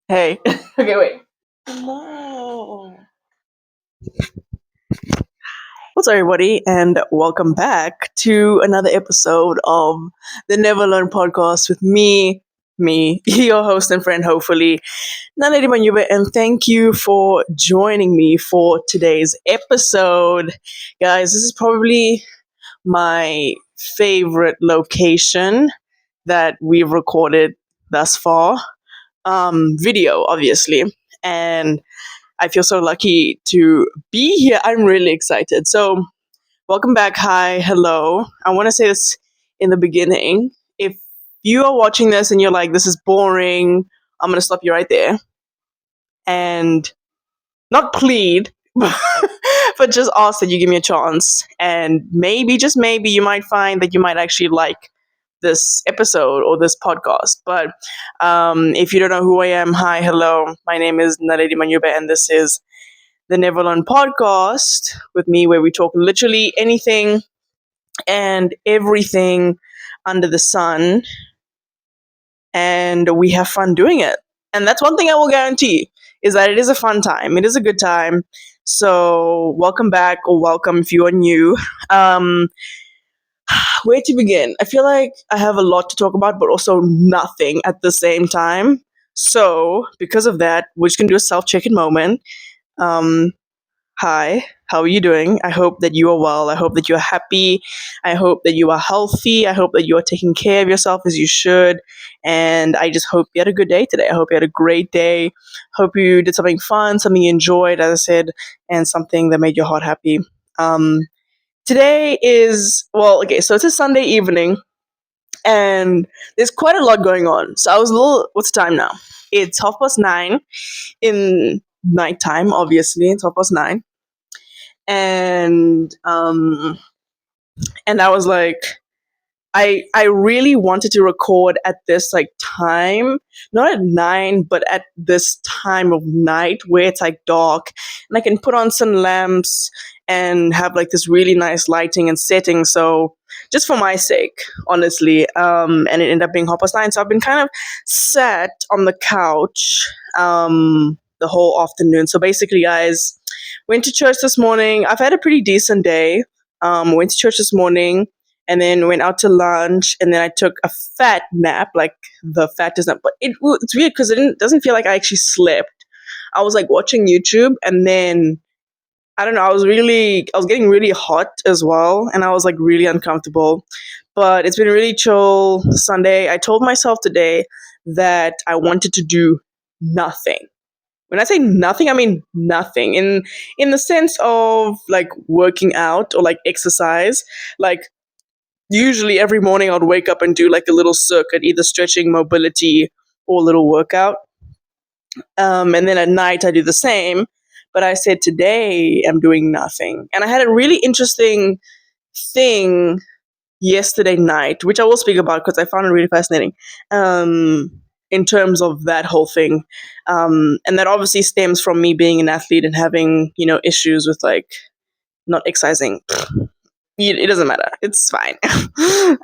Hey. Okay, wait. No. What's up, everybody, and welcome back to another episode of the Never Learn podcast with me, your host and friend, hopefully, Naledi Manyube, and thank you for joining me for today's episode. Guys, this is probably my favorite location that we've recorded thus far. Video, obviously. And I feel so lucky to be here. I'm really excited. So, welcome back. Hi. Hello. I want to say this in the beginning. If you are watching this and you're like, this is boring, I'm going to stop you right there and not plead, but just ask that you give me a chance. And maybe, just maybe, you might find that you might actually like this episode or this podcast. But if you don't know who I am, hi, hello. My name is Naledi Manyube, and this is the Never Learn podcast with me, where we talk literally anything and everything under the sun, and we have fun doing it. And that's one thing I will guarantee is that it is a fun time. It is a good time. So welcome back, or welcome if you are new. Um, where to begin? I feel like I have a lot to talk about, but also nothing at the same time. So because of that, we're just gonna do a self-check-in moment. Um, Hi, how are you doing? I hope that you are well. I hope that you are happy. I hope that you are healthy. I hope that you are taking care of yourself as you should. And I just hope you had a good day today. I hope you had a great day. Hope you did something fun, something you enjoyed, as I said, and something that made your heart happy. Um, Today is, well, okay, so it's a Sunday evening, and there's quite a lot going on. So I was a little, what's the time now? It's 9:30 in nighttime, obviously. It's 9:30, and I was like, I really wanted to record at this like time, not at 9, but at this time of night where it's like dark, and I can put on some lamps and have like this really nice lighting and setting. So just for my sake, honestly, and it ended up being 9:30. So I've been kind of sat on the couch the whole afternoon. So basically, guys, went to church this morning. I've had a pretty decent day. Went to church this morning, and then went out to lunch, and then I took a fat nap. Like, the fat doesn't, but it's weird because doesn't feel like I actually slept. I was like watching YouTube, and then I don't know. I was getting really hot as well, and I was like really uncomfortable. But it's been really chill Sunday. I told myself today that I wanted to do nothing. When I say nothing, I mean nothing. In the sense of like working out or like exercise. Like, usually every morning I'd wake up and do like a little circuit, either stretching, mobility, or a little workout. And then at night I do the same. But I said today I'm doing nothing. And I had a really interesting thing yesterday night, which I will speak about because I found it really fascinating. In terms of that whole thing. And that obviously stems from me being an athlete and having, issues with like not exercising. It doesn't matter. It's fine.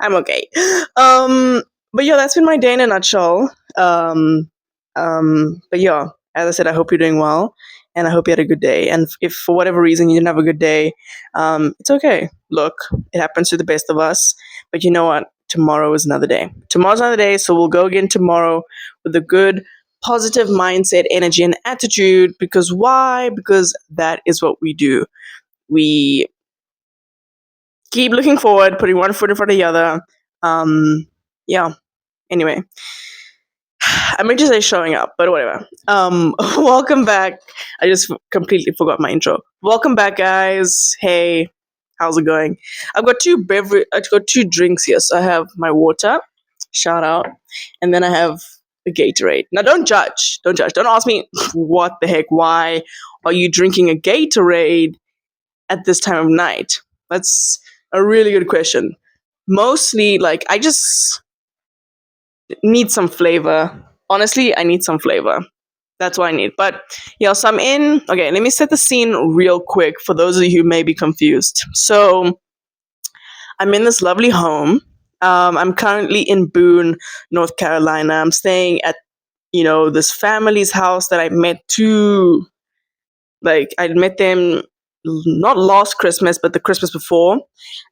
I'm okay. But yeah, that's been my day in a nutshell. But yeah, as I said, I hope you're doing well, and I hope you had a good day. And if for whatever reason you didn't have a good day, it's okay. Look, it happens to the best of us. But you know what? Tomorrow is another day. Tomorrow's another day, so we'll go again tomorrow with a good, positive mindset, energy, and attitude. Because why? Because that is what we do. We keep looking forward, putting one foot in front of the other. Yeah. Anyway, I meant to say showing up, but whatever. Welcome back. I just completely forgot my intro. Welcome back, guys. Hey, how's it going? I've got two drinks here. So I have my water, shout out, and then I have a Gatorade. Now, don't judge. Don't judge. Don't ask me what the heck. Why are you drinking a Gatorade at this time of night? That's a really good question. Mostly, like, I just need some flavor. Honestly, I need some flavor. That's what I need. But yeah, so I'm in. Okay, let me set the scene real quick for those of you who may be confused. So I'm in this lovely home. I'm currently in Boone, North Carolina. I'm staying at, this family's house that I met two, like I met them not last Christmas, but the Christmas before,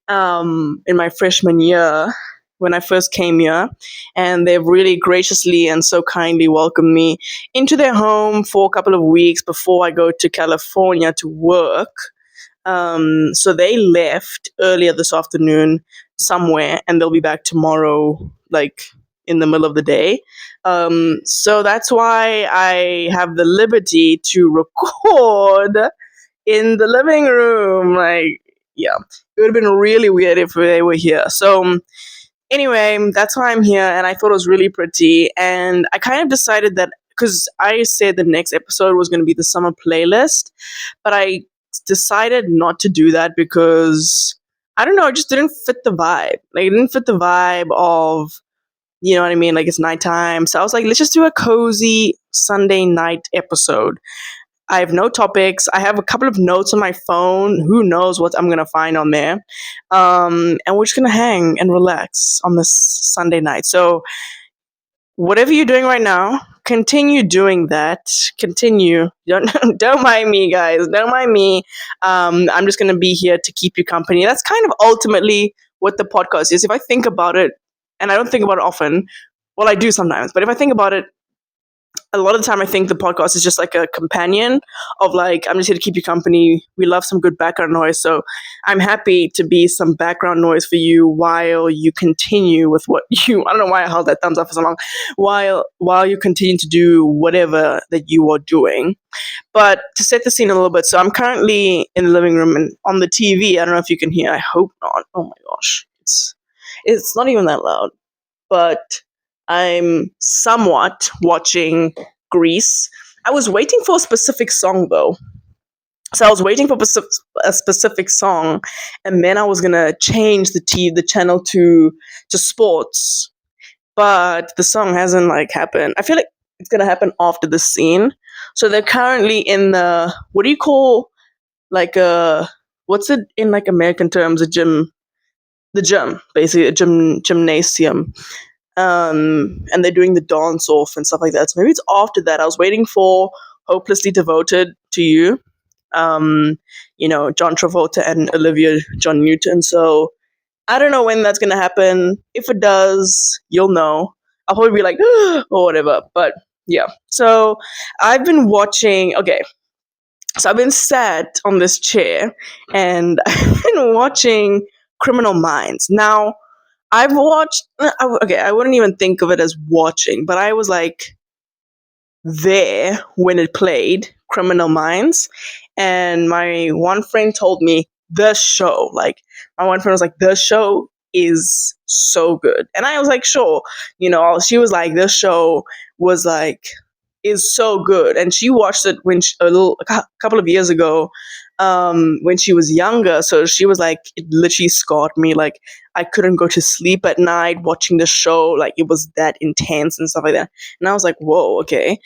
in my freshman year when I first came here. And they've really graciously and so kindly welcomed me into their home for a couple of weeks before I go to California to work. So they left earlier this afternoon somewhere, and they'll be back tomorrow, like in the middle of the day. So that's why I have the liberty to record in the living room. Like, yeah, it would have been really weird if they were here. So, anyway, that's why I'm here, and I thought it was really pretty. And I kind of decided that because I said the next episode was going to be the summer playlist, but I decided not to do that because I don't know, it just didn't fit the vibe. Like, it didn't fit the vibe of, you know what I mean? Like, it's nighttime. So I was like, let's just do a cozy Sunday night episode. I have no topics. I have a couple of notes on my phone. Who knows what I'm going to find on there? And we're just going to hang and relax on this Sunday night. So, whatever you're doing right now, continue doing that. Continue. Don't mind me, guys. Don't mind me. I'm just going to be here to keep you company. That's kind of ultimately what the podcast is. If I think about it, and I don't think about it often, well, I do sometimes, but if I think about it, a lot of the time I think the podcast is just like a companion of like, I'm just here to keep you company. We love some good background noise. So I'm happy to be some background noise for you while you continue with what you, I don't know why I held that thumbs up for so long, while you continue to do whatever that you are doing. But to set the scene a little bit, so I'm currently in the living room and on the TV. I don't know if you can hear. I hope not. Oh my gosh. It's not even that loud. But I'm somewhat watching Grease. I was waiting for a specific song though. So I was waiting for a specific song, and then I was gonna change the channel to sports, but the song hasn't like happened. I feel like it's gonna happen after the scene. So they're currently in the, what do you call, like a, what's it in like American terms, a gym, the gym, basically a gymnasium. And they're doing the dance off and stuff like that. So maybe it's after that. I was waiting for Hopelessly Devoted to You, John Travolta and Olivia John Newton. So I don't know when that's gonna happen. If it does, you'll know. I'll probably be like, or whatever. But yeah. So I've been watching. Okay. So I've been sat on this chair and I've been watching Criminal Minds. Now, I've watched. Okay, I wouldn't even think of it as watching, but I was like there when it played, Criminal Minds, and my one friend told me the show. Like, my one friend was like, the show is so good, and I was like, sure. She was like, this show was like is so good, and she watched it when a couple of years ago, when she was younger. So she was like, it literally scarred me. Like, I couldn't go to sleep at night watching the show. Like, it was that intense and stuff like that. And I was like, whoa, okay.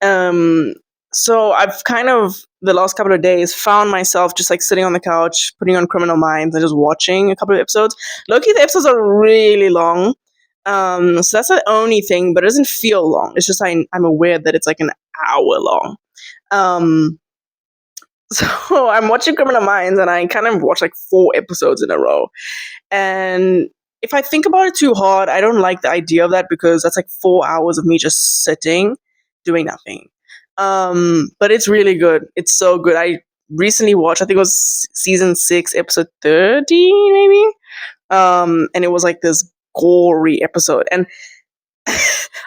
So I've kind of the last couple of days found myself just like sitting on the couch, putting on Criminal Minds and just watching a couple of episodes. Low-key, the episodes are really long. So that's the only thing, but it doesn't feel long. It's just I'm aware that it's like an hour long. So I'm watching Criminal Minds, and I kind of watch like 4 episodes in a row. And if I think about it too hard, I don't like the idea of that because that's like 4 hours of me just sitting, doing nothing. But it's really good. It's so good. I recently watched, I think it was season 6, episode 30, maybe. And it was like this gory episode. And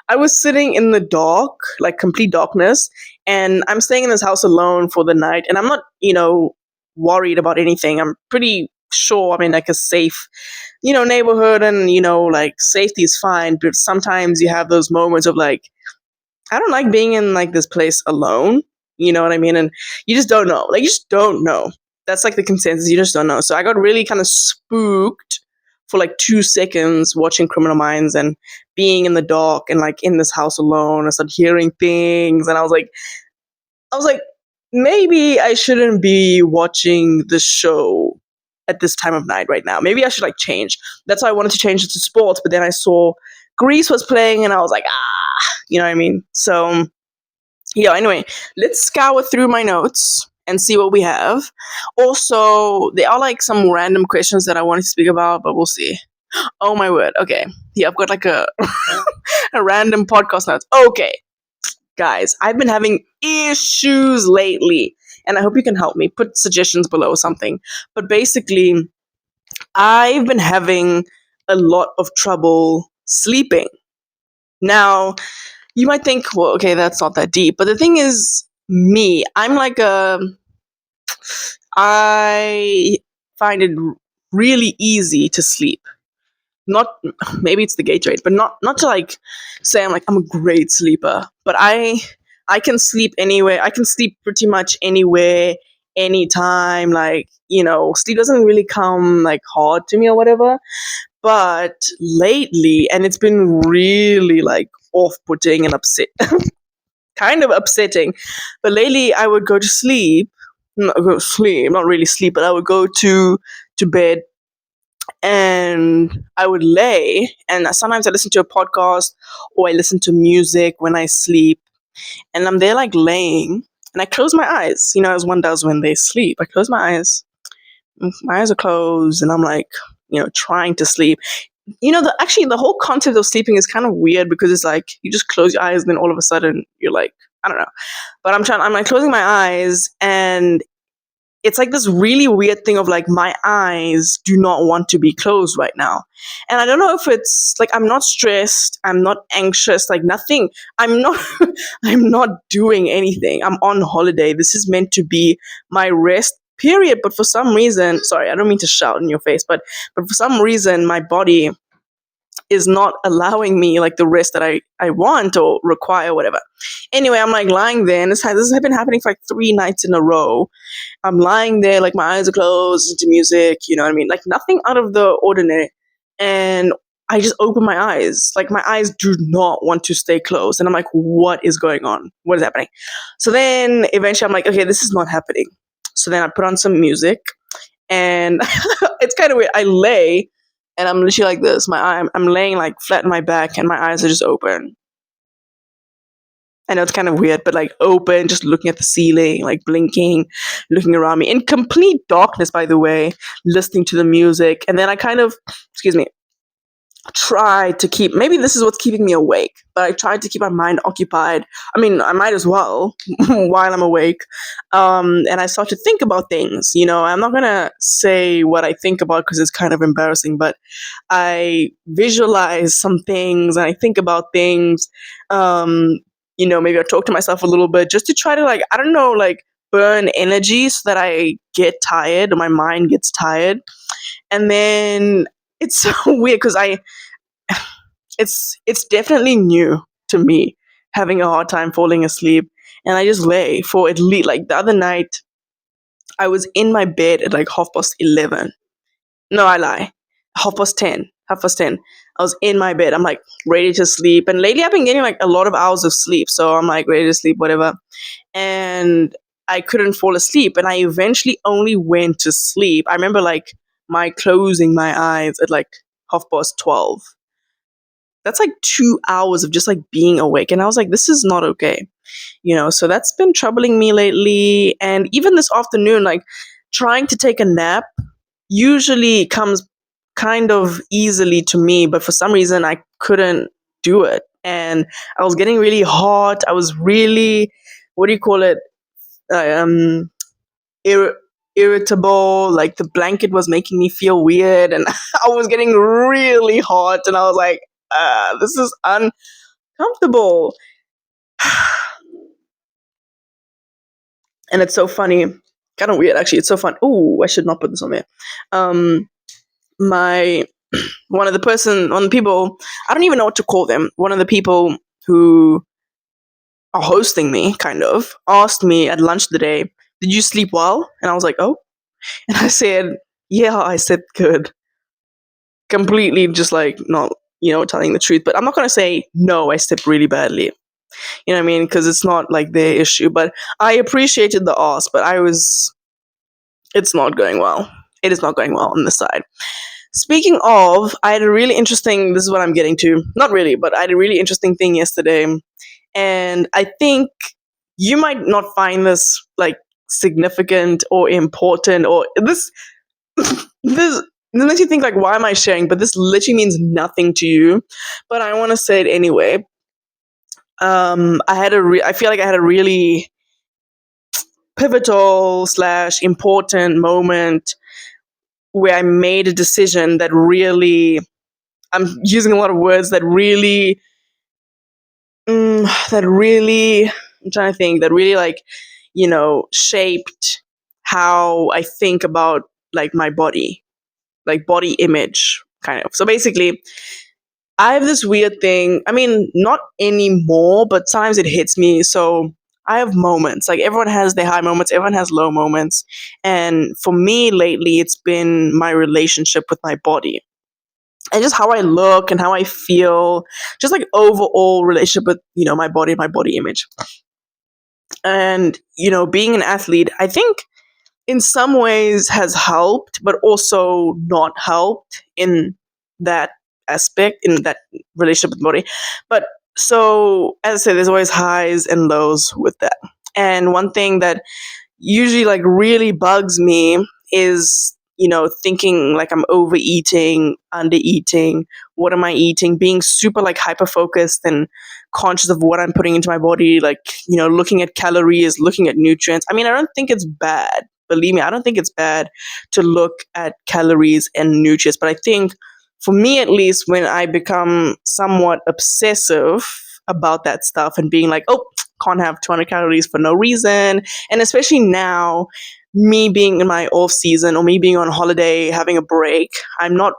I was sitting in the dark, like complete darkness, and I'm staying in this house alone for the night, and I'm not, worried about anything. I'm pretty sure I'm in like a safe, neighborhood, and, like safety is fine, but sometimes you have those moments of like, I don't like being in like this place alone. You know what I mean? And you just don't know. Like, you just don't know. That's like the consensus. You just don't know. So I got really kind of spooked for like 2 seconds watching Criminal Minds and being in the dark and like in this house alone. I started hearing things, and I was like, maybe I shouldn't be watching this show at this time of night right now. Maybe I should like change. That's why I wanted to change it to sports, but then I saw Grease was playing, and I was like, ah, you know what I mean? So, yeah, anyway, let's scour through my notes and see what we have. Also, there are like some random questions that I wanted to speak about, but we'll see. Oh my word. Okay. Yeah, I've got like a, a random podcast notes. Okay, guys, I've been having issues lately, and I hope you can help me. Put suggestions below or something. But basically, I've been having a lot of trouble sleeping. Now, you might think, well, okay, that's not that deep. But the thing is, I'm like I find it really easy to sleep. Not maybe it's the Gatorade, but not to like say I'm a great sleeper. But I can sleep anywhere. I can sleep pretty much anywhere, anytime. Like, sleep doesn't really come like hard to me or whatever. But lately, and it's been really like off-putting and kind of upsetting. But lately, I would go to sleep, not go to sleep, not really sleep, but I would go to bed, and I would lay, and sometimes I listen to a podcast or I listen to music when I sleep, and I'm there like laying, and I close my eyes, as one does when they sleep. I close my eyes, my eyes are closed, and I'm like, trying to sleep. Actually, the whole concept of sleeping is kind of weird because it's like you just close your eyes and then all of a sudden you're like, I don't know. But I'm like closing my eyes, and it's like this really weird thing of like my eyes do not want to be closed right now. And I don't know if it's like I'm not stressed, I'm not anxious, like nothing. I'm not I'm not doing anything. I'm on holiday. This is meant to be my rest period, but for some reason, sorry, I don't mean to shout in your face, but for some reason my body is not allowing me like the rest that I want or require, whatever. Anyway, I'm like lying there, and this has been happening for like 3 nights in a row. I'm lying there, like my eyes are closed into music, you know what I mean? Like nothing out of the ordinary. And I just open my eyes. Like my eyes do not want to stay closed. And I'm like, what is going on? What is happening? So then eventually I'm like, okay, this is not happening. So then I put on some music, and it's kind of weird. I lay, and I'm literally like this. I'm laying like flat on my back, and my eyes are just open. I know it's kind of weird, but like open, just looking at the ceiling, like blinking, looking around me in complete darkness, by the way, listening to the music. And then I kind of, excuse me, try to keep, maybe this is what's keeping me awake, but I tried to keep my mind occupied. I mean, I might as well while I'm awake. And I start to think about things. I'm not going to say what I think about because it's kind of embarrassing, but I visualize some things and I think about things. Maybe I talk to myself a little bit just to try to, like, I don't know, like burn energy so that I get tired or my mind gets tired. And then it's so weird because it's definitely new to me having a hard time falling asleep. And I just lay for at least, like the other night, I was in my bed at like 11:30. No, I lie. 10:30. 10:30. I was in my bed. I'm like ready to sleep. And lately I've been getting like a lot of hours of sleep. So I'm like ready to sleep, whatever. And I couldn't fall asleep. And I eventually only went to sleep. I remember like my closing my eyes at like 12:30. That's like 2 hours of just like being awake. And I was like, this is not okay. So that's been troubling me lately. And even this afternoon, like trying to take a nap usually comes kind of easily to me, but for some reason I couldn't do it. And I was getting really hot. I was really, what do you call it? Um, ir- Irritable. Like the blanket was making me feel weird, and I was getting really hot. And I was like, this is uncomfortable. And it's so funny, kind of weird actually. It's so fun. Oh, I should not put this on there. My one of the people, I don't even know what to call them. One of the people who are hosting me, kind of, asked me at lunch today, "Did you sleep well?" And I was like, "Oh," and I said, "Yeah, I slept good." Completely, just like not, telling the truth. But I'm not gonna say no. I slept really badly. You know what I mean? Because it's not like their issue. But I appreciated the ask, but it's not going well. It is not going well on this side. Speaking of, I had a really interesting, this is what I'm getting to. Not really, but I had a really interesting thing yesterday. And I think you might not find this like significant or important or this makes you think like, why am I sharing? But this literally means nothing to you. But I want to say it anyway. I feel like I had a really pivotal slash important moment where I made a decision that really, I'm using a lot of words that really, I'm trying to think, that really like, shaped how I think about like my body, like body image, kind of. So basically, I have this weird thing. I mean, not anymore, but sometimes it hits me. So I have moments. Like everyone has their high moments, everyone has low moments. And for me lately, it's been my relationship with my body and just how I look and how I feel, just like overall relationship with, my body image. And, being an athlete, I think in some ways has helped, but also not helped in that aspect, in that relationship with body. But so, as I said, there's always highs and lows with that. And one thing that usually like really bugs me is, thinking like I'm overeating, undereating, what am I eating, being super like hyper focused and conscious of what I'm putting into my body, like, looking at calories, looking at nutrients. I mean, I don't think it's bad. Believe me, I don't think it's bad to look at calories and nutrients, but I think for me at least, when I become somewhat obsessive about that stuff and being like, oh, can't have 200 calories for no reason, and especially now, me being in my off season or me being on holiday, having a break, I'm not,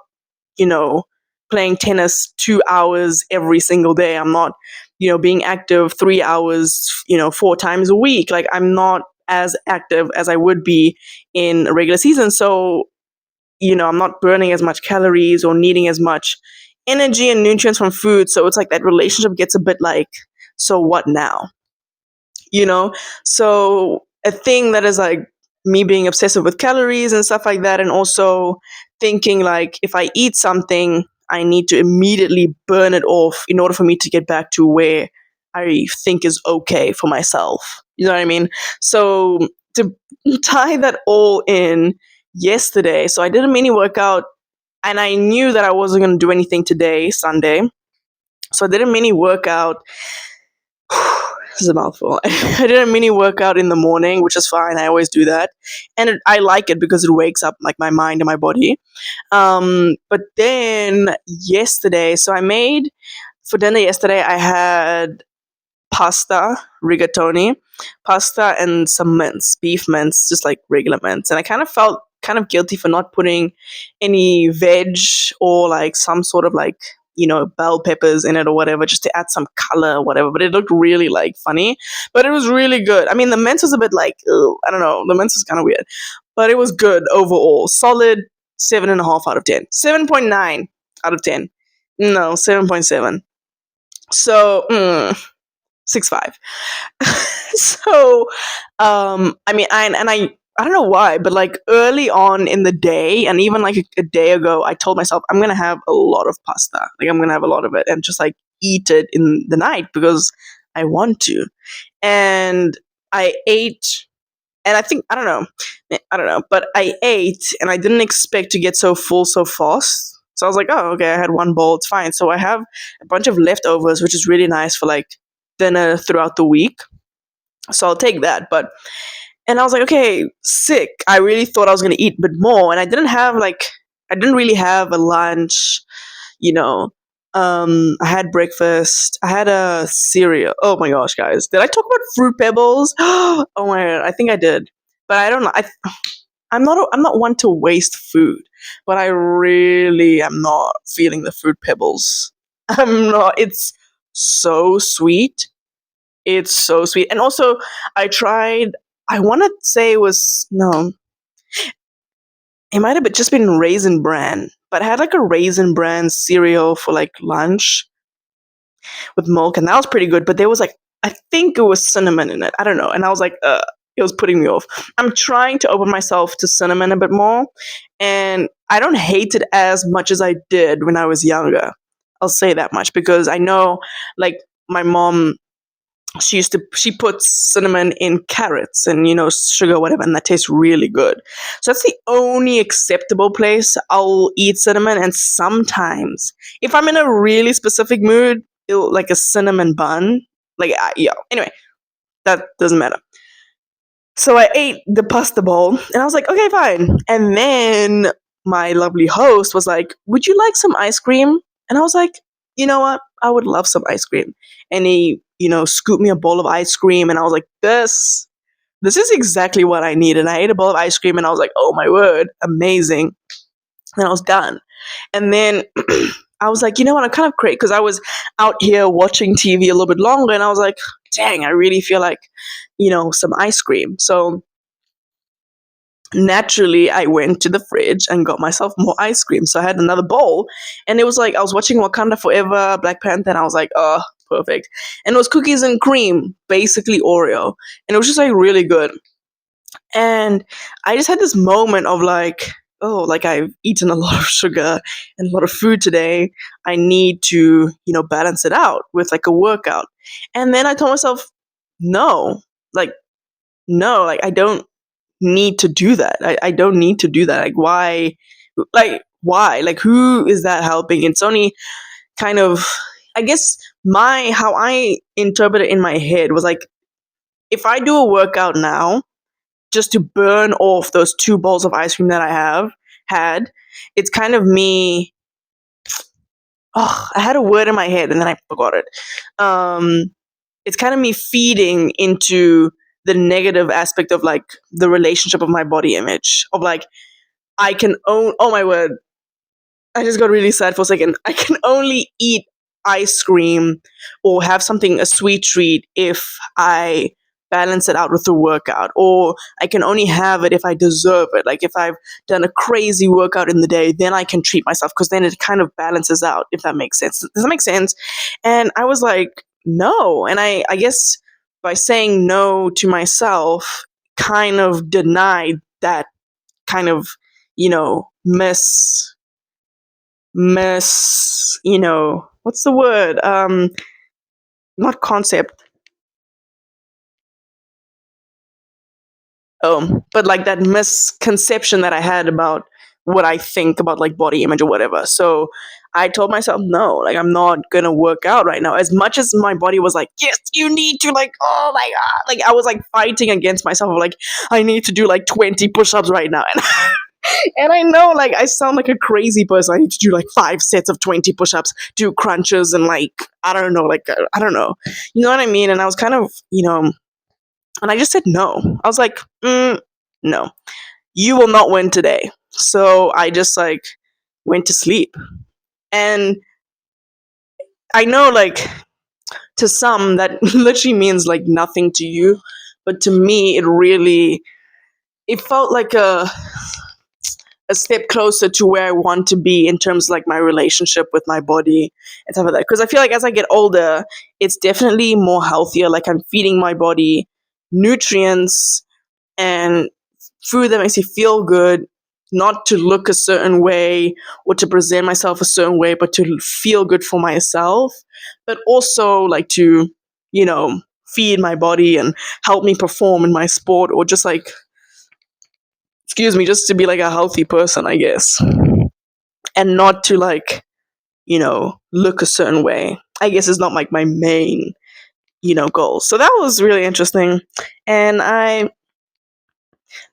you know, playing tennis 2 hours every single day. I'm not, being active 3 hours, 4 times a week. Like I'm not as active as I would be in a regular season. So, I'm not burning as much calories or needing as much energy and nutrients from food. So it's like that relationship gets a bit like, so what now? you know? So a thing that is like me being obsessive with calories and stuff like that, and also thinking like if I eat something, I need to immediately burn it off in order for me to get back to where I think is okay for myself. You know what I mean? So to tie that all in yesterday, so I did a mini workout and I knew that I wasn't going to do anything today, Sunday. So I did a mini workout. This is a mouthful. I did a mini workout in the morning, which is fine. I always do that, and I like it because it wakes up like my mind and my body. But then yesterday, so I made for dinner yesterday. I had pasta, rigatoni, pasta, and some mince, beef mince, just like regular mince. And I kind of felt kind of guilty for not putting any veg or like some sort of like, bell peppers in it or whatever, just to add some color or whatever. But it looked really like funny, but it was really good. I mean, the mince was a bit like, ugh, I don't know, the mince was kind of weird, but it was good overall. Solid 7.5 out of 10. 7.9 out of 10. No, 7.7. So, 6'5". So, I mean, I don't know why, but like early on in the day, and even like a day ago, I told myself I'm gonna have a lot of pasta. Like I'm gonna have a lot of it, and just like eat it in the night because I want to. And I ate, and I think I don't know, but I ate, and I didn't expect to get so full so fast. So I was like, oh, okay, I had one bowl, it's fine. So I have a bunch of leftovers, which is really nice for like dinner throughout the week. So I'll take that. And I was like, okay, sick. I really thought I was going to eat a bit more. And I didn't really have a lunch, you know. I had breakfast. I had a cereal. Oh my gosh, guys. Did I talk about Fruit Pebbles? Oh my God. I think I did. But I don't know. I'm not one to waste food, but I really am not feeling the Fruit Pebbles. I'm not. It's so sweet. It's so sweet. And also, I tried, I want to say it was, no, it might have just been Raisin Bran, but I had like a Raisin Bran cereal for like lunch with milk, and that was pretty good. But there was like, I think it was cinnamon in it. I don't know. And I was like, it was putting me off. I'm trying to open myself to cinnamon a bit more, and I don't hate it as much as I did when I was younger. I'll say that much because I know, like, my mom, she puts cinnamon in carrots and sugar, whatever, and that tastes really good. So that's the only acceptable place I'll eat cinnamon. And sometimes, if I'm in a really specific mood, like a cinnamon bun, like, yeah. Anyway, that doesn't matter. So I ate the pasta bowl and I was like, okay, fine. And then my lovely host was like, would you like some ice cream? And I was like, you know what? I would love some ice cream. And he, scooped me a bowl of ice cream and I was like, this is exactly what I need. And I ate a bowl of ice cream and I was like, oh my word, amazing. And I was done. And then I was like, you know what? I'm kind of crazy because I was out here watching TV a little bit longer and I was like, dang, I really feel like, some ice cream. So naturally, I went to the fridge and got myself more ice cream. So I had another bowl and it was like, I was watching Wakanda Forever, Black Panther, and I was like, oh, perfect. And it was cookies and cream, basically Oreo. And it was just like really good. And I just had this moment of like, oh, like I've eaten a lot of sugar and a lot of food today. I need to, balance it out with like a workout. And then I told myself, no, like, no, like I don't need to do that. I don't need to do that. Like, why? Like, why? Like, who is that helping? It's only kind of, I guess, how I interpret it in my head was like, if I do a workout now, just to burn off those 2 bowls of ice cream that I have had, it's kind of me. Oh, I had a word in my head and then I forgot it. It's kind of me feeding into the negative aspect of like the relationship of my body image of like I can own. Oh my word! I just got really sad for a second. I can only eat ice cream or have something, a sweet treat, if I balance it out with a workout, or I can only have it if I deserve it. Like if I've done a crazy workout in the day, then I can treat myself because then it kind of balances out, if that makes sense. Does that make sense? And I was like, no. And I guess by saying no to myself, kind of denied that kind of, you know, what's the word? Not concept. But like that misconception that I had about what I think about like body image or whatever. So I told myself, no, like I'm not gonna work out right now. As much as my body was like, yes, you need to, like, oh my god, like I was like fighting against myself, like I need to do like 20 push-ups right now, and and I know like I sound like a crazy person. I need to do like 5 sets of 20 push-ups, do crunches, and like I don't know, like I don't know, you know what I mean? And I was kind of, and I just said no. I was like, no, you will not win today. So I just like went to sleep. And I know like to some that literally means like nothing to you, but to me it felt like a step closer to where I want to be in terms of like my relationship with my body and stuff like that. Because I feel like as I get older, it's definitely more healthier. Like I'm feeding my body nutrients and food that makes me feel good, not to look a certain way or to present myself a certain way, but to feel good for myself, but also like to, feed my body and help me perform in my sport, or just like, excuse me, just to be like a healthy person, I guess, and not to like, look a certain way. I guess is not like my main, goal. So that was really interesting. And I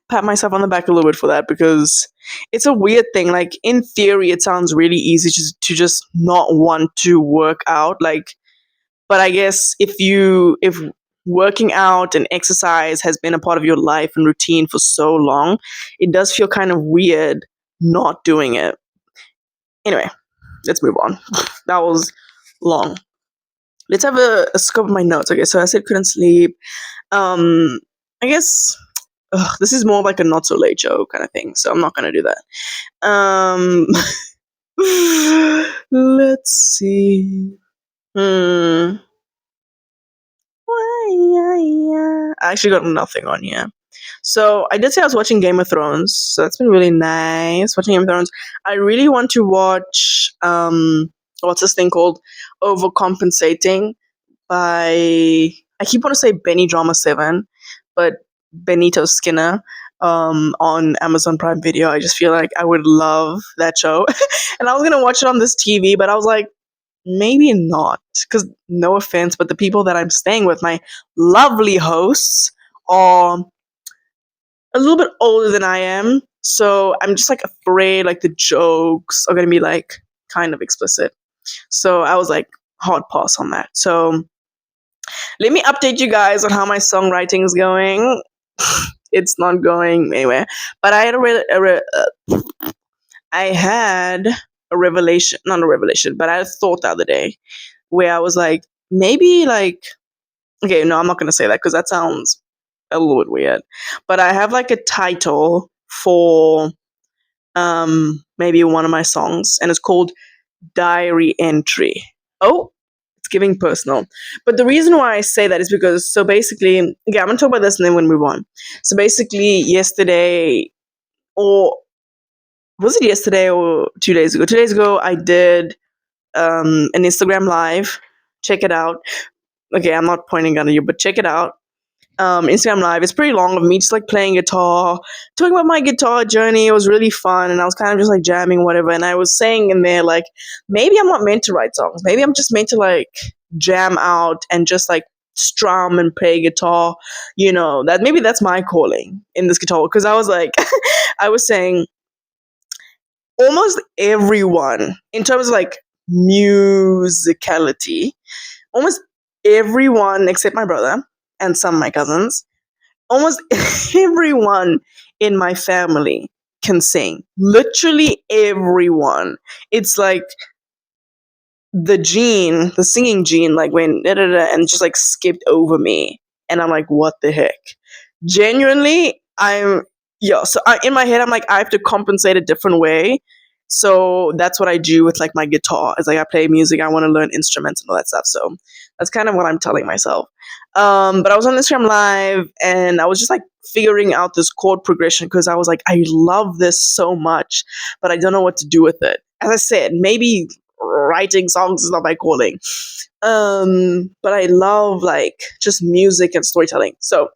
pat myself on the back a little bit for that because it's a weird thing. Like in theory, it sounds really easy to just not want to work out. Like, but I guess if working out and exercise has been a part of your life and routine for so long, it does feel kind of weird not doing it. Anyway, let's move on. That was long. Let's have a scope of my notes. Okay, so I said couldn't sleep. I guess this is more like a not so late show kind of thing, so I'm not gonna do that. Um, let's see. I actually got nothing on here. So I did say I was watching Game of Thrones. So that's been really nice watching Game of Thrones. I really want to watch what's this thing called? Overcompensating by, I keep want to say Benny Drama 7, but Benito Skinner on Amazon Prime Video. I just feel like I would love that show. And I was gonna watch it on this TV, but I was like, maybe not. Because no offense, but the people that I'm staying with, my lovely hosts, are a little bit older than I am. So I'm just like afraid like the jokes are gonna be like kind of explicit. So I was like hard pass on that. So let me update you guys on how my songwriting is going. It's not going anywhere. But I had a revelation, not a revelation, but I had a thought the other day where I was like, maybe like, okay, no, I'm not gonna say that because that sounds a little bit weird. But I have like a title for maybe one of my songs, and it's called Diary Entry. Oh, it's giving personal. But the reason why I say that is because, so basically, okay, I'm gonna talk about this and then we'll move on. So basically, yesterday, or was it yesterday or 2 days ago? 2 days ago, I did an Instagram live. Check it out. Okay, I'm not pointing gun at you, but check it out. Instagram live. It's pretty long of me just like playing guitar, talking about my guitar journey. It was really fun, and I was kind of just like jamming, whatever. And I was saying in there like, maybe I'm not meant to write songs. Maybe I'm just meant to like jam out and just like strum and play guitar. You know that maybe that's my calling in this guitar. Because I was like, I was saying almost everyone in terms of like musicality, almost everyone except my brother and some of my cousins, almost everyone in my family can sing. Literally everyone. It's like the singing gene, like went da da da and just like skipped over me. And I'm like, what the heck? Genuinely, yeah. So in my head, I'm like, I have to compensate a different way. So that's what I do with like my guitar. It's like I play music, I want to learn instruments and all that stuff. So that's kind of what I'm telling myself. But I was on Instagram Live and I was just like figuring out this chord progression because I was like, I love this so much, but I don't know what to do with it. As I said, maybe writing songs is not my calling. But I love like just music and storytelling. So,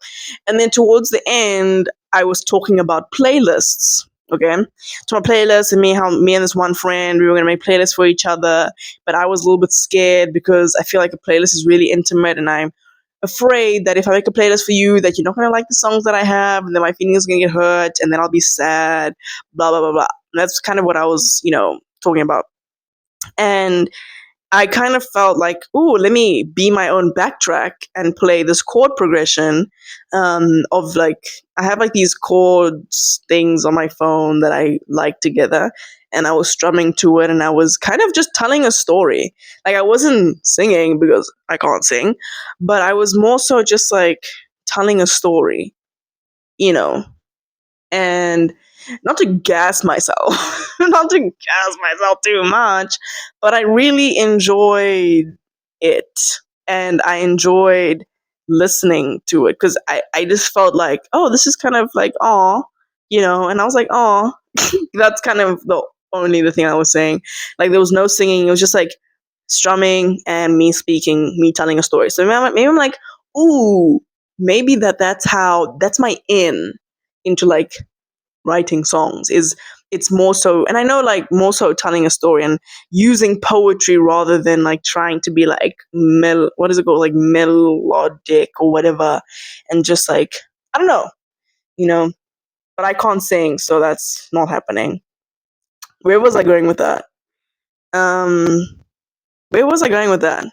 and then towards the end, I was talking about playlists. Okay, to my playlist and me and this one friend, we were gonna make playlists for each other, but I was a little bit scared because I feel like a playlist is really intimate, and I'm afraid that if I make a playlist for you, that you're not gonna like the songs that I have, and then my feelings are gonna get hurt, and then I'll be sad, blah blah blah blah. And that's kind of what I was, talking about. And I kind of felt like, ooh, let me be my own backtrack and play this chord progression of like, I have like these chords things on my phone that I like together. And I was strumming to it and I was kind of just telling a story. Like, I wasn't singing because I can't sing, but I was more so just like telling a story, you know, and not to gas myself, not to gas myself too much, but I really enjoyed it and I enjoyed listening to it because I just felt like, oh, this is kind of like, aw, and I was like, aw, that's kind of the thing I was saying. Like, there was no singing, it was just like strumming and me speaking, me telling a story. So maybe I'm like, ooh, maybe that's my in into like writing songs is it's more so, and I know like more so telling a story and using poetry rather than like trying to be like what is it called, like melodic or whatever, and just like, I don't know, but I can't sing, so that's not happening. Where was I going with that? um where was I going with that?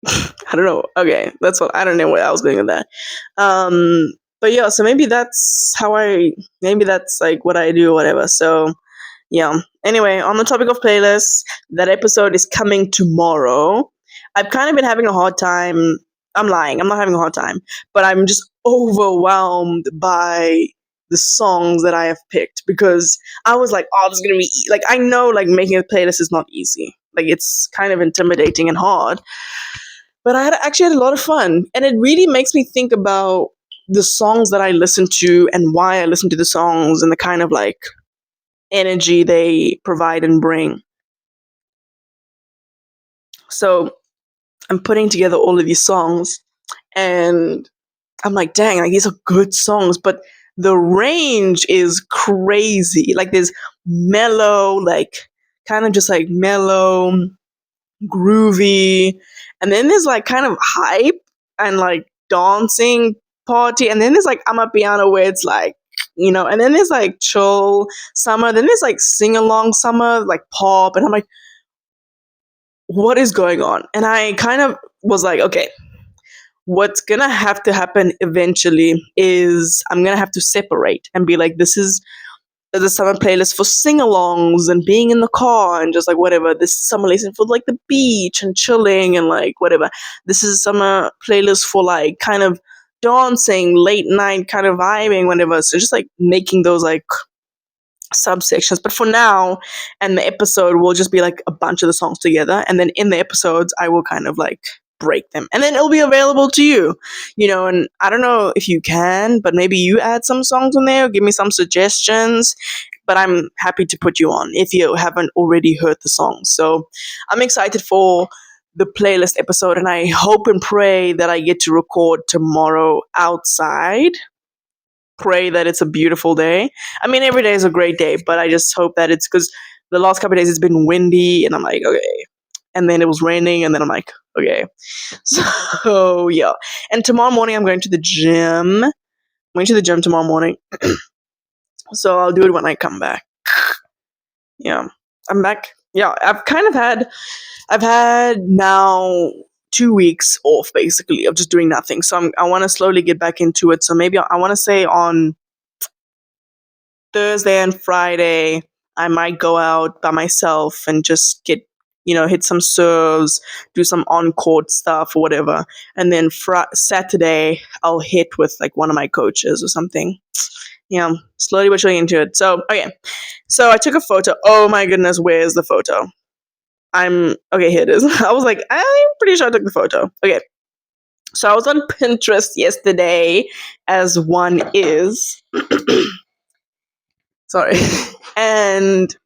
I don't know. Okay, that's what I don't know where I was going with that. But yeah, so maybe that's like what I do or whatever. So yeah. Anyway, on the topic of playlists, that episode is coming tomorrow. I've kind of been having a hard time. I'm lying. I'm not having a hard time, but I'm just overwhelmed by the songs that I have picked because I was like, oh, this is gonna be like, I know like making a playlist is not easy. Like, it's kind of intimidating and hard. But I actually had a lot of fun. And it really makes me think about the songs that I listen to and why I listen to the songs and the kind of like energy they provide and bring. So I'm putting together all of these songs and I'm like, dang, like these are good songs, but the range is crazy. Like there's mellow, like kind of just like mellow, groovy, and then there's like kind of hype and like dancing party, and then there's like I'm a piano where it's like and then there's like chill summer, then there's like sing along summer, like pop, and I'm like, what is going on? And I kind of was like, okay, what's gonna have to happen eventually is I'm gonna have to separate and be like, this is the summer playlist for sing-alongs and being in the car and just like whatever. This is summer playlist for like the beach and chilling and like whatever. This is summer playlist for like kind of dancing, late night kind of vibing, whatever. So just like making those like subsections. But for now, and the episode will just be like a bunch of the songs together, and then in the episodes I will kind of like break them, and then it'll be available to you. And I don't know if you can, but maybe you add some songs on there or give me some suggestions, but I'm happy to put you on if you haven't already heard the songs. So I'm excited for the playlist episode, and I hope and pray that I get to record tomorrow outside. Pray that it's a beautiful day. I mean, every day is a great day, but I just hope that it's because the last couple of days it's been windy, and I'm like, okay. And then it was raining, and then I'm like, okay. So yeah. And tomorrow morning I'm going to the gym. I'm going to the gym tomorrow morning. So I'll do it when I come back. Yeah. I'm back. Yeah, I've had now 2 weeks off basically of just doing nothing. So I want to slowly get back into it. So maybe I want to say on Thursday and Friday, I might go out by myself and just hit some serves, do some on court stuff or whatever. And then Saturday, I'll hit with like one of my coaches or something. Yeah, slowly but surely into it. So, okay. So I took a photo. Oh my goodness, where's the photo? Okay, here it is. I was like, I'm pretty sure I took the photo. Okay. So I was on Pinterest yesterday, as one is. Sorry. And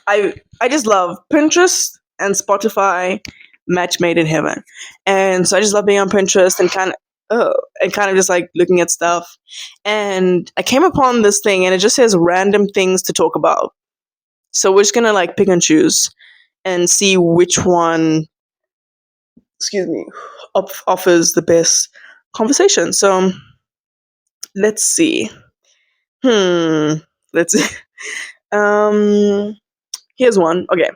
I just love Pinterest and Spotify, match made in heaven. And so I just love being on Pinterest and kind of just like looking at stuff. And I came upon this thing, and it just says random things to talk about. So we're just gonna like pick and choose and see which one, excuse me, offers the best conversation. So let's see. Let's see. Um, Here's one. Okay.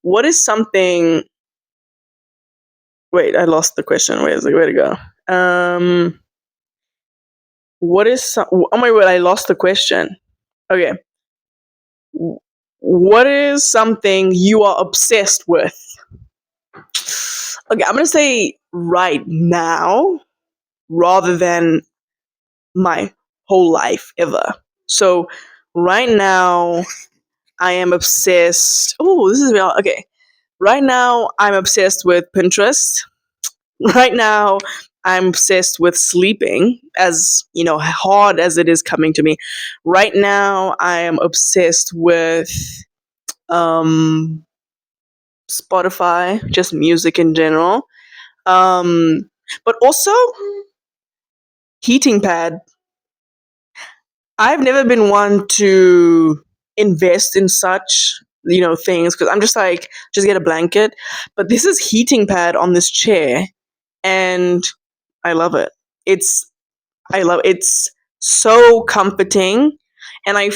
What is something? Wait, I lost the question. Where's it? Where'd it go? What is some? Oh my god, I lost the question. Okay. What is something you are obsessed with? Okay, I'm gonna say right now rather than my whole life ever. So right now I am obsessed. Oh, this is real. Okay. Right now I'm obsessed with Pinterest. Right now I'm obsessed with sleeping, as hard as it is coming to me. Right now I am obsessed with um Spotify, just music in general. But also heating pad. I've never been one to invest in such things, because I'm just like, just get a blanket. But this is heating pad on this chair, and I love it. It's so comforting, and I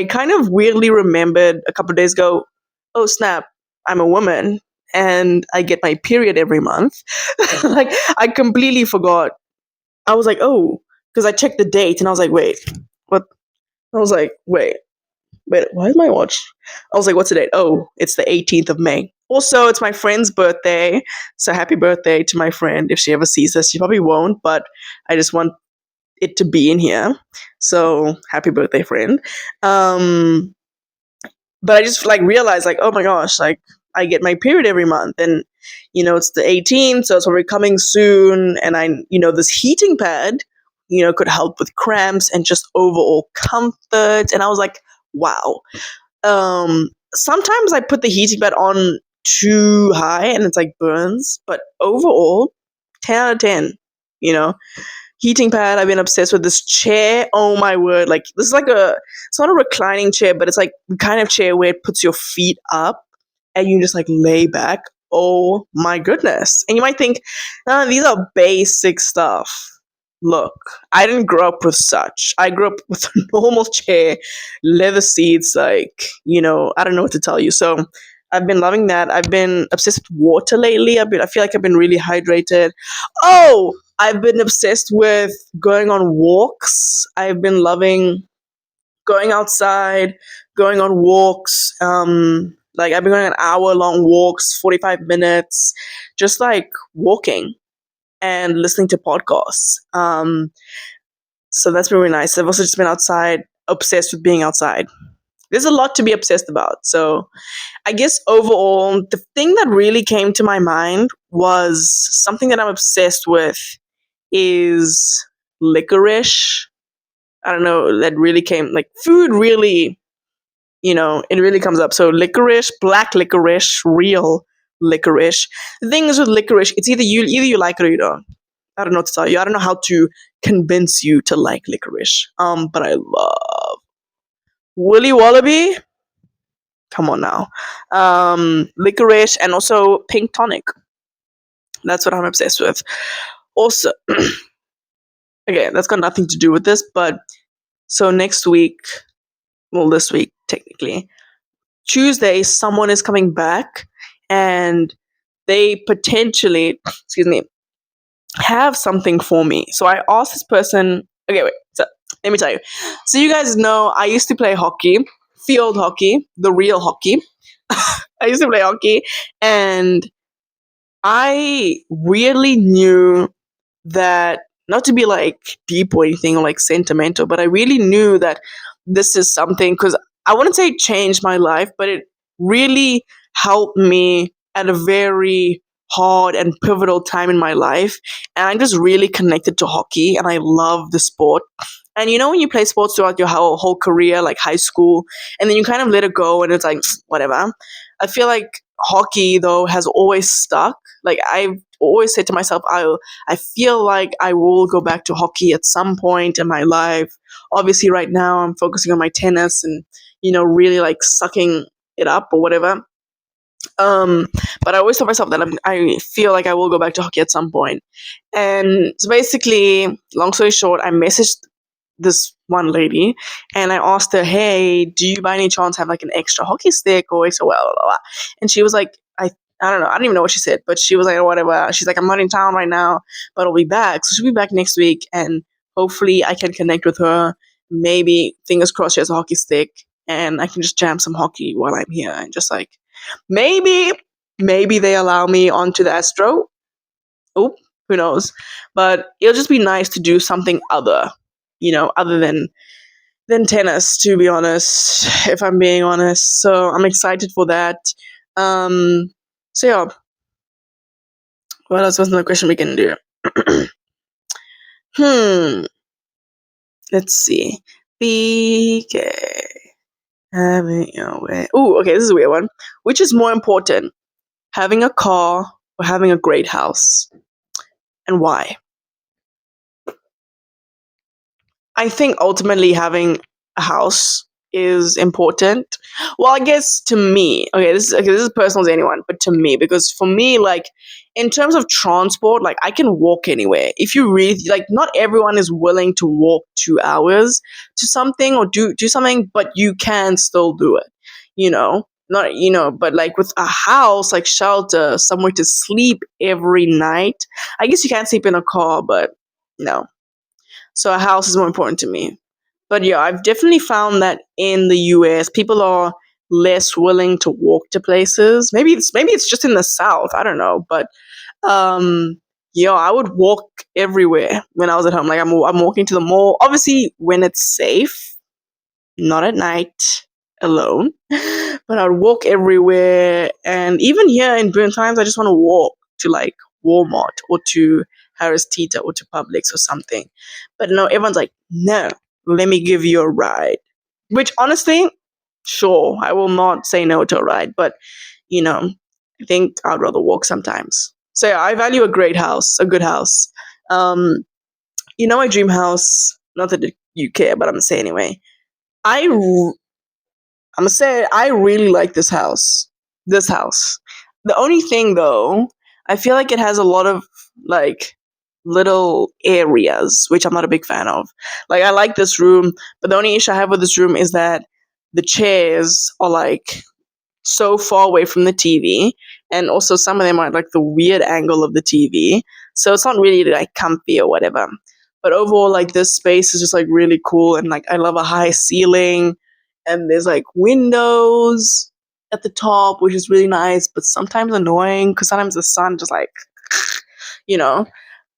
kind of weirdly remembered a couple of days ago, oh snap, I'm a woman and I get my period every month. Like I completely forgot. I was like, oh, because I checked the date and I was like, wait, what? I was like, wait, why is my watch? I was like, what's the date? Oh, it's the 18th of May. Also, it's my friend's birthday. So happy birthday to my friend. If she ever sees this, she probably won't, but I just want it to be in here. So happy birthday, friend. But I just like realized like, oh my gosh, like I get my period every month, and it's the 18th, so it's already coming soon, and this heating pad, could help with cramps and just overall comfort. And I was like, wow. Sometimes I put the heating pad on too high and it's like burns, but overall, 10 out of 10. You know, heating pad. I've been obsessed with this chair. Oh my word! Like this is it's not a reclining chair, but it's like the kind of chair where it puts your feet up and you just like lay back. Oh my goodness! And you might think, these are basic stuff. Look, I didn't grow up with such. I grew up with a normal chair, leather seats, like, I don't know what to tell you. So I've been loving that. I've been obsessed with water lately. I feel like I've been really hydrated. Oh, I've been obsessed with going on walks. I've been loving going outside, going on walks. Like I've been going on hour-long walks, 45 minutes, just like walking and listening to podcasts. So that's been really nice. I've also just been outside, obsessed with being outside. There's a lot to be obsessed about. So I guess overall, the thing that really came to my mind was something that I'm obsessed with is licorice. I don't know, that really came, like food really, it really comes up. So licorice, black licorice, real licorice. The thing is with licorice, it's either you like it or you don't. I don't know what to tell you. I don't know how to convince you to like licorice. But I love Willy Wallaby. Come on now. Licorice and also pink tonic. That's what I'm obsessed with. Also, okay, that's got nothing to do with this, but so next week, well, this week technically, Tuesday, someone is coming back and they potentially, excuse me, have something for me. So I asked this person, okay, wait, so let me tell you. So you guys know I used to play hockey, field hockey, the real hockey. I used to play hockey, and I weirdly knew that, not to be like deep or anything or like sentimental, but I really knew that this is something, because I wouldn't say it changed my life, but it really helped me at a very hard and pivotal time in my life. And I'm just really connected to hockey and I love the sport. And when you play sports throughout your whole career, like high school, and then you kind of let it go and it's like, whatever. I feel like hockey, though, has always stuck. Like, I've always said to myself, I feel like I will go back to hockey at some point in my life. Obviously, right now, I'm focusing on my tennis and, really like sucking it up or whatever. But I always tell myself that I feel like I will go back to hockey at some point. And so basically, long story short, I messaged this one lady and I asked her, hey, do you by any chance have like an extra hockey stick or extra blah, blah, blah. And she was like, I don't know, I don't even know what she said, but she was like, oh, whatever. She's like, I'm not in town right now, but I'll be back. So she'll be back next week and hopefully I can connect with her. Maybe, fingers crossed, she has a hockey stick and I can just jam some hockey while I'm here and just like, maybe they allow me onto the Astro. Oop, who knows? But it'll just be nice to do something other than tennis, to be honest, if I'm being honest. So I'm excited for that. So yeah. What else was another question we can do? Let's see. BK. Having your way. Ooh, okay, this is a weird one. Which is more important, having a car or having a great house? And why? I think ultimately having a house is important. Well, I guess to me, this is personal to anyone, but to me, because for me, like in terms of transport, like I can walk anywhere. If you really like, not everyone is willing to walk 2 hours to something or do something, but you can still do it. Not but like with a house, like shelter, somewhere to sleep every night. I guess you can't sleep in a car, but no. So a house is more important to me. But yeah, I've definitely found that in the US, people are less willing to walk to places. Maybe it's just in the South. I don't know, but yeah, I would walk everywhere when I was at home. Like I'm walking to the mall. Obviously, when it's safe, not at night. alone. But I'd walk everywhere. And even here in Britain times, I just want to walk to like Walmart or to Harris Teeter or to Publix or something. But no, everyone's like, no, let me give you a ride. Which honestly, sure, I will not say no to a ride. But, you know, I think I'd rather walk sometimes. So yeah, I value a great house, a good house. Um, my dream house, not that you care, but I'm going to say anyway. I'm gonna say I really like this house. This house. The only thing though, I feel like it has a lot of like little areas, which I'm not a big fan of. Like I like this room, but the only issue I have with this room is that the chairs are like so far away from the TV, and also some of them are at, like the weird angle of the TV, so it's not really like comfy or whatever. But overall, like this space is just like really cool, and like I love a high ceiling, and there's like windows at the top, which is really nice, but sometimes annoying because sometimes the sun just like you know.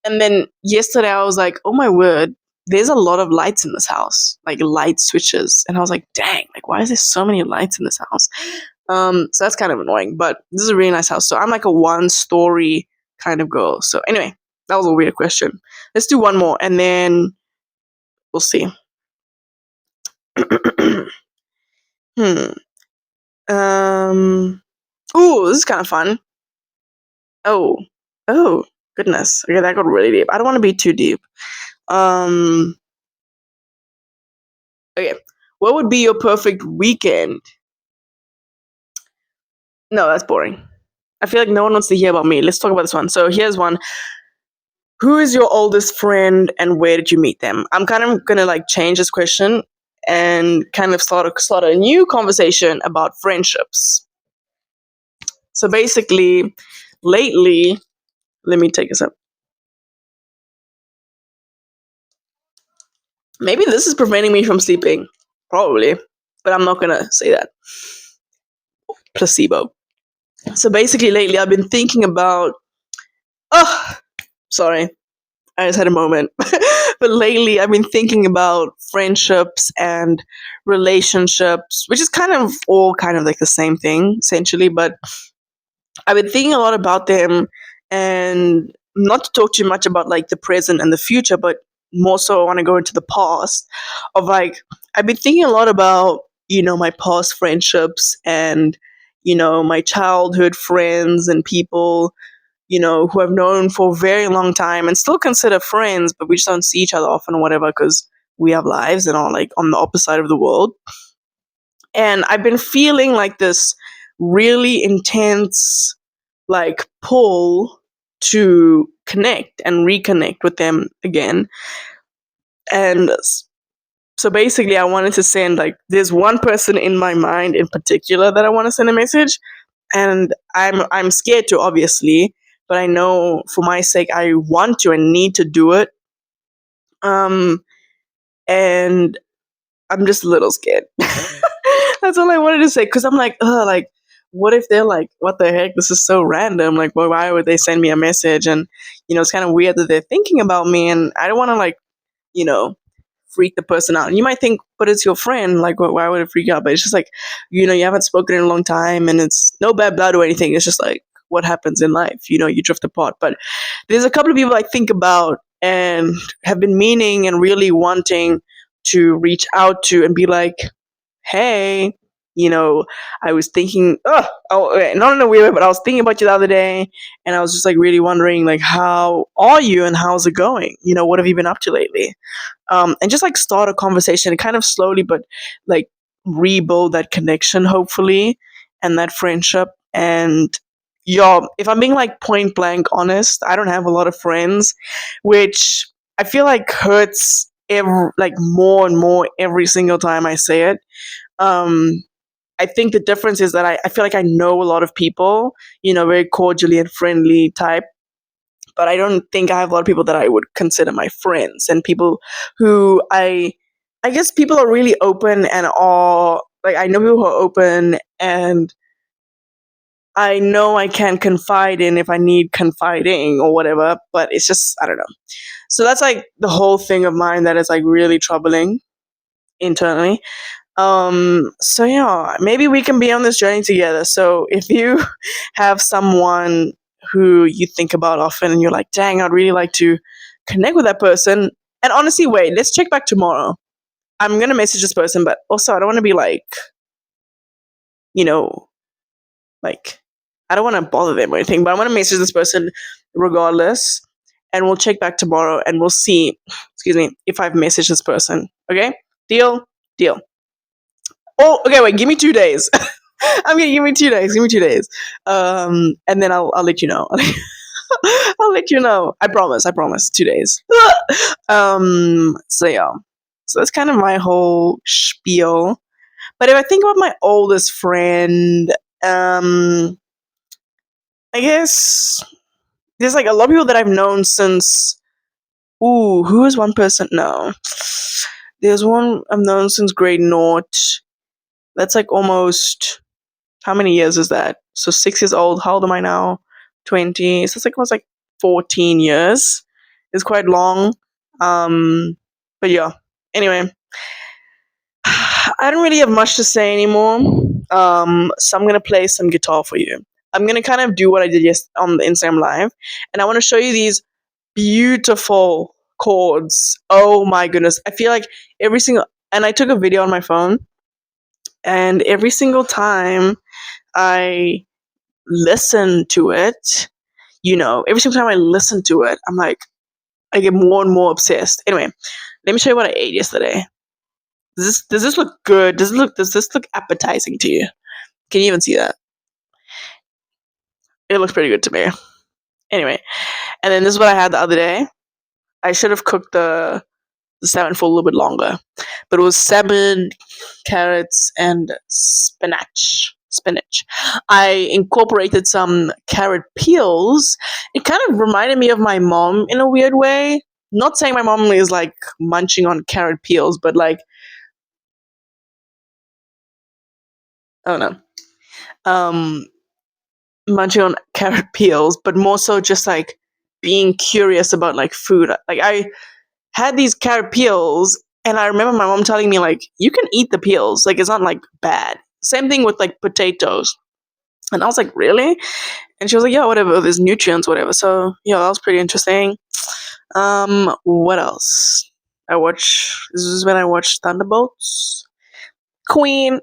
And then yesterday I was like, oh my word, there's a lot of lights in this house, like light switches. And I was like, dang, like why is there so many lights in this house? So that's kind of annoying, but this is a really nice house. So I'm like a one-story kind of girl. So anyway, that was a weird question. Let's do one more and then we'll see. hmm. Um. Ooh, this is kind of fun. Oh. Oh. Goodness. Okay, that got really deep. I don't want to be too deep. Um. Okay. What would be your perfect weekend? No, that's boring. I feel like no one wants to hear about me. Let's talk about this one. So here's one. Who is your oldest friend and where did you meet them? I'm kind of gonna like change this question and kind of start a new conversation about friendships. So basically, lately, let me take this up. Maybe this is preventing me from sleeping. Probably, but I'm not gonna say that. Placebo. So basically, lately I've been thinking about. Oh, sorry. I just had a moment. But lately, I've been thinking about friendships and relationships, which is kind of all kind of like the same thing, essentially. But I've been thinking a lot about them and not to talk too much about like the present and the future, but more so I want to go into the past of like, I've been thinking a lot about, my past friendships and, my childhood friends and people who I've known for a very long time and still consider friends, but we just don't see each other often or whatever because we have lives and are like on the opposite side of the world. And I've been feeling like this really intense like pull to connect and reconnect with them again. And so basically I wanted to send like there's one person in my mind in particular that I want to send a message and I'm scared to obviously, but I know for my sake I want to and need to do it. Um, and I'm just a little scared. That's all I wanted to say because I'm like, like, what if they're like, what the heck? This is so random. Like, well, why would they send me a message? And it's kind of weird that they're thinking about me, and I don't want to like, you know, freak the person out. And you might think, but it's your friend. Like, why would it freak you out? But it's just like, you haven't spoken in a long time, and it's no bad blood or anything. It's just like what happens in life. You drift apart. But there's a couple of people I think about and have been meaning and really wanting to reach out to and be like, hey, I was thinking, not in a weird way, but I was thinking about you the other day, and I was just like really wondering, like, how are you and how's it going? What have you been up to lately? And just like start a conversation, kind of slowly, but like rebuild that connection, hopefully, and that friendship. And if I'm being like point blank honest, I don't have a lot of friends, which I feel like hurts like more and more every single time I say it. Um, I think the difference is that I feel like I know a lot of people, very cordially and friendly type, but I don't think I have a lot of people that I would consider my friends and people who I guess people are really open and are like I know people who are open and I know I can confide in if I need confiding or whatever, but it's just I don't know. So that's like the whole thing of mine that is like really troubling internally. So yeah, maybe we can be on this journey together. So if you have someone who you think about often and you're like, dang, I'd really like to connect with that person. And honestly, wait, let's check back tomorrow. I'm gonna message this person, but also I don't wanna be like, you know, like I don't wanna bother them or anything, but I wanna message this person regardless. And we'll check back tomorrow and we'll see, excuse me, if I've messaged this person. Okay? Deal? Deal. Oh, okay, wait, give me 2 days. I'm gonna give me 2 days. Give me 2 days, and then I'll let you know. I'll let you know. I promise. I promise. 2 days. So yeah. So that's kind of my whole spiel. But if I think about my oldest friend, um, I guess there's like a lot of people that I've known since. Ooh, who is one person? No, there's one I've known since grade naught. That's like almost, how many years is that? So 6 years old. How old am I now? 20. So it's like almost like 14 years. It's quite long. But yeah. Anyway, I don't really have much to say anymore. So I'm gonna play some guitar for you. I'm gonna kind of do what I did on the Instagram live, and I want to show you these beautiful chords. Oh my goodness! I feel like every single, and I took a video on my phone, and every single time I listen to it, every single time I listen to it, I'm like, I get more and more obsessed. Anyway, let me show you what I ate yesterday. Does this look good? Does this look appetizing to you? Can you even see that? It looks pretty good to me. Anyway, and then this is what I had the other day. I should have cooked the salmon for a little bit longer, but it was salmon, carrots, and spinach. I incorporated some carrot peels. It kind of reminded me of my mom in a weird way. Not saying my mom is like munching on carrot peels, but like, I don't know, um, munching on carrot peels, but more so just like being curious about like food. Like I had these carrot peels, and I remember my mom telling me like, you can eat the peels, like it's not like bad. Same thing with like potatoes. And I was like, really? And she was like, yeah, whatever, there's nutrients, whatever. So yeah, that was pretty interesting. What else? This is when I watched Thunderbolts. Queen.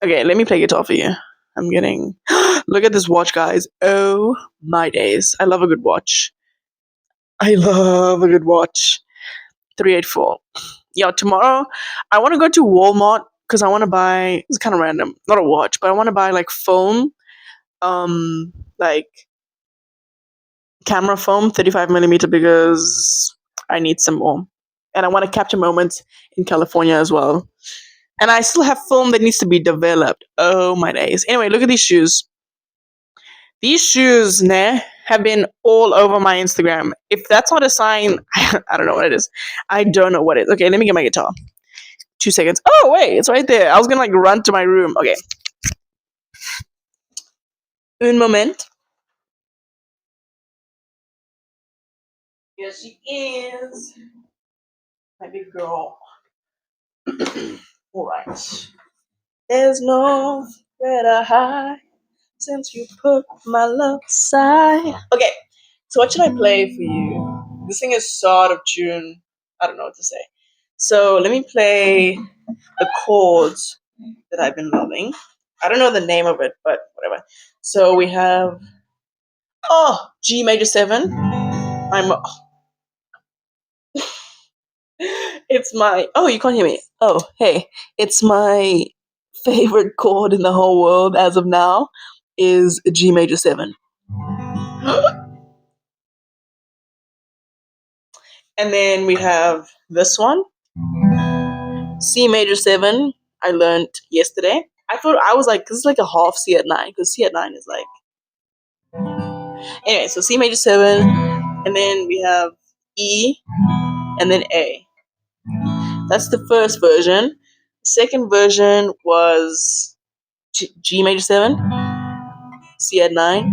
Okay, let me play guitar for you. I'm getting look at this watch, guys. Oh my days. I love a good watch. I love a good watch. 384. Yeah, tomorrow I want to go to Walmart because I want to buy, it's kind of random, not a watch, but I want to buy like foam, like camera foam, 35 millimeter, because I need some more. And I want to capture moments in California as well. And I still have film that needs to be developed. Oh my days. Anyway, look at these shoes. These shoes, nah, have been all over my Instagram. If that's not a sign, I don't know what it is. I don't know what it is. Okay, let me get my guitar. 2 seconds. Oh wait, it's right there. I was gonna like run to my room. Okay. Un moment. Here she is. My big girl. Alright. There's no better high since you put my love aside. Okay, so what should I play for you? This thing is so out of tune. I don't know what to say. So let me play the chords that I've been loving. I don't know the name of it, but whatever. So we have G major 7. I'm It's my, oh, you can't hear me. Oh, hey. It's my favorite chord in the whole world as of now is G major 7. And then we have this one, C major 7. I learned yesterday. I thought, I was like, this is like a half C at 9, because C at 9 is like, anyway, so C major 7, and then we have E, and then A. That's the first version. Second version was G major 7, C at 9.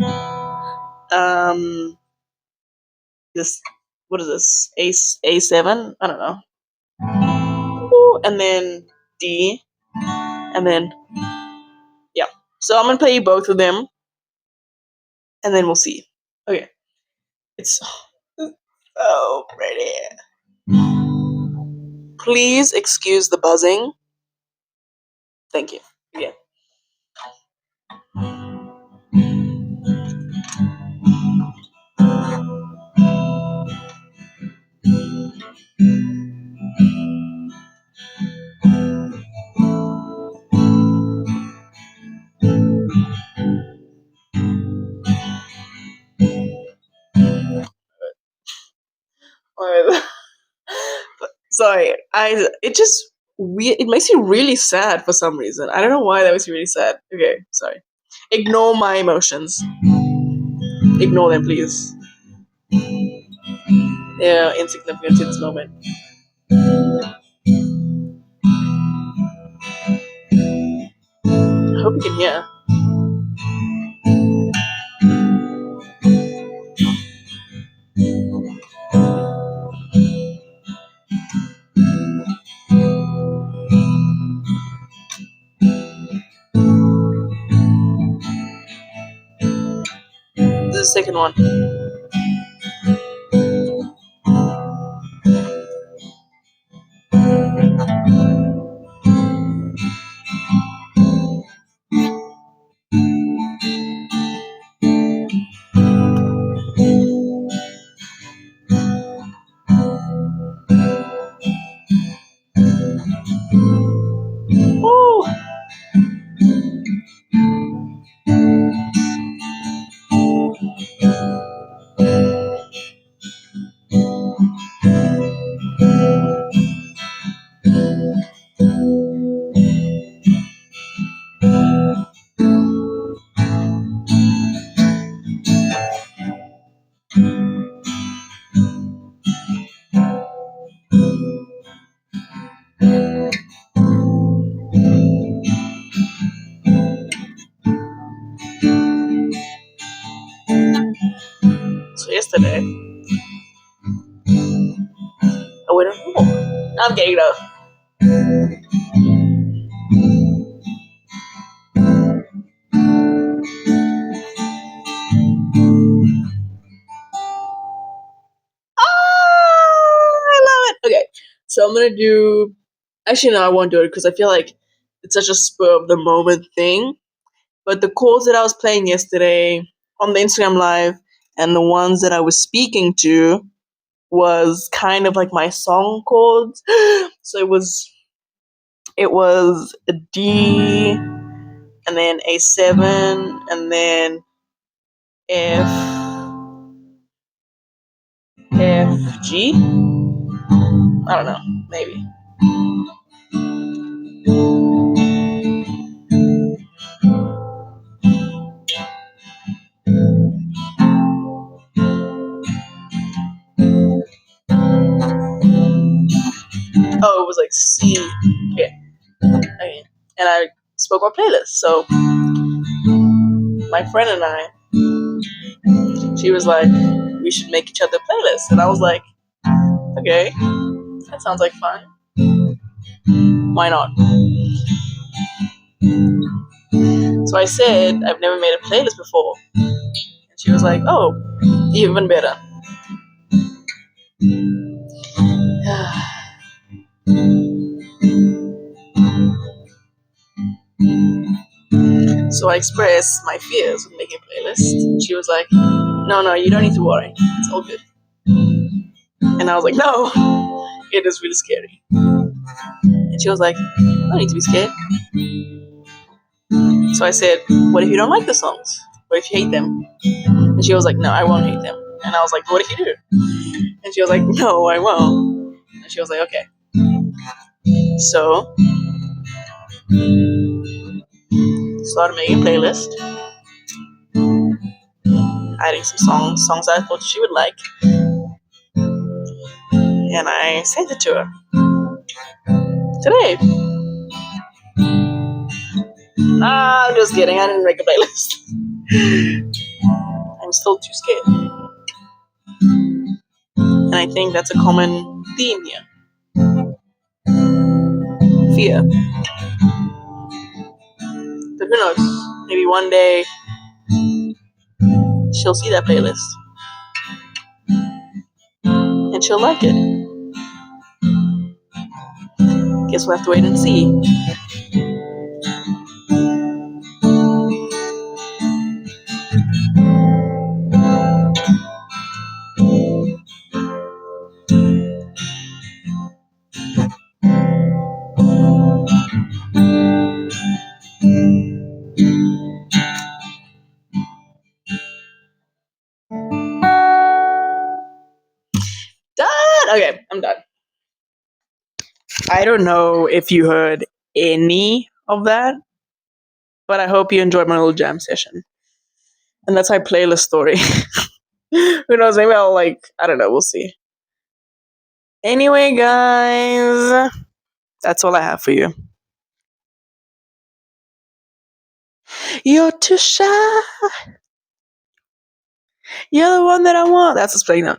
This, what is this? A7? I don't know. Ooh, and then D. And then, yeah. So I'm gonna play both of them, and then we'll see. Okay. It's so pretty. Please excuse the buzzing. Thank you. Yeah. Sorry, it just it makes me really sad for some reason. I don't know why that makes me really sad. Okay, sorry. Ignore my emotions. Ignore them, please. They're insignificant in this moment. I hope you can hear. This is the second one. Woo! So yesterday, I went on home. I'm getting though. I love it. Okay, so I'm gonna do. Actually, no, I won't do it because I feel like it's such a spur of the moment thing. But the calls that I was playing yesterday on the Instagram Live and the ones that I was speaking to was kind of like my song chords. So it was a D and then A7 and then F G. I don't know, maybe. Oh, it was like C. Yeah. Okay. And I spoke my playlist. So my friend and I, she was like, we should make each other playlists. And I was like, okay, that sounds like fun. Why not? So I said, I've never made a playlist before. And she was like, oh, even better. So I expressed my fears with making a playlist. And she was like, no, you don't need to worry. It's all good. And I was like, no, it is really scary. And she was like, I don't need to be scared. So I said, what if you don't like the songs? What if you hate them? And she was like, no, I won't hate them. And I was like, what if you do? And she was like, no, I won't. And she was like, okay. So started making a playlist, adding some songs I thought she would like, and I sent it to her today. I'm just kidding. I didn't make a playlist. I'm still too scared, and I think that's a common theme here: fear. who knows? Maybe one day she'll see that playlist and she'll like it. Guess we'll have to wait and see. Done. Okay, I'm done. I don't know if you heard any of that, but I hope you enjoyed my little jam session. And that's my playlist story. Who knows? Maybe I'll I don't know. We'll see. Anyway, guys, that's all I have for you. You're too shy. You're the one that I want. That's what's playing now.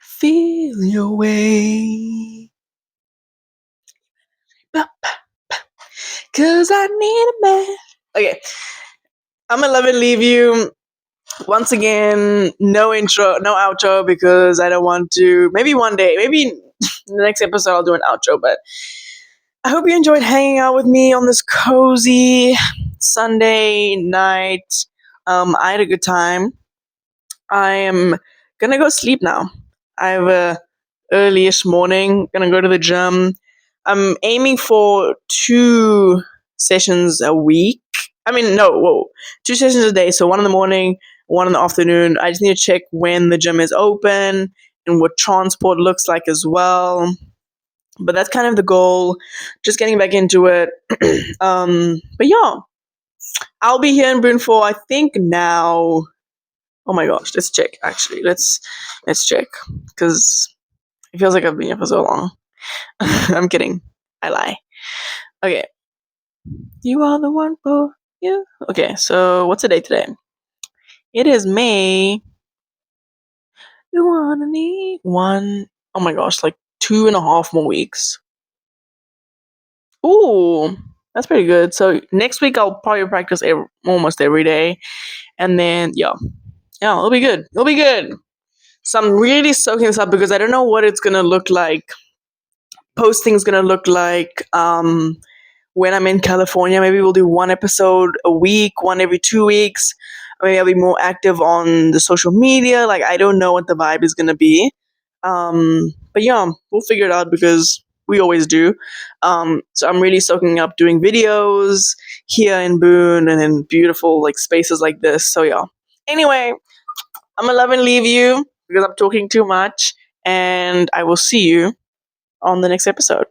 Feel your way. Cause I need a man. Okay. I'm gonna love and leave you. Once again, no intro, no outro because I don't want to. Maybe one day, maybe in the next episode I'll do an outro, but I hope you enjoyed hanging out with me on this cozy Sunday night. I had a good time. I am gonna go sleep now. I have a early-ish morning. Gonna go to the gym. I'm aiming for 2 sessions a week. I mean, no, whoa, 2 sessions a day. So one in the morning, one in the afternoon. I just need to check when the gym is open and what transport looks like as well. But that's kind of the goal. Just getting back into it. But yeah, I'll be here in Boone for I think now. Oh my gosh, let's check. Actually, let's check because it feels like I've been here for so long. I'm kidding. I lie. Okay. You are the one for you. Okay, so what's the date today? It is May. You wanna need one. Oh my gosh, like 2.5 more weeks. Ooh, that's pretty good. So next week I'll probably practice almost every day, and then yeah, it'll be good. It'll be good. So I'm really soaking this up because I don't know what it's gonna look like. Posting's gonna look like when I'm in California. Maybe we'll do 1 episode a week, one every 2 weeks. Maybe I'll be more active on the social media. Like I don't know what the vibe is gonna be. But yeah, we'll figure it out because we always do. So I'm really soaking up doing videos here in Boone and in beautiful spaces like this. So yeah. Anyway, I'm gonna love and leave you because I'm talking too much, and I will see you on the next episode.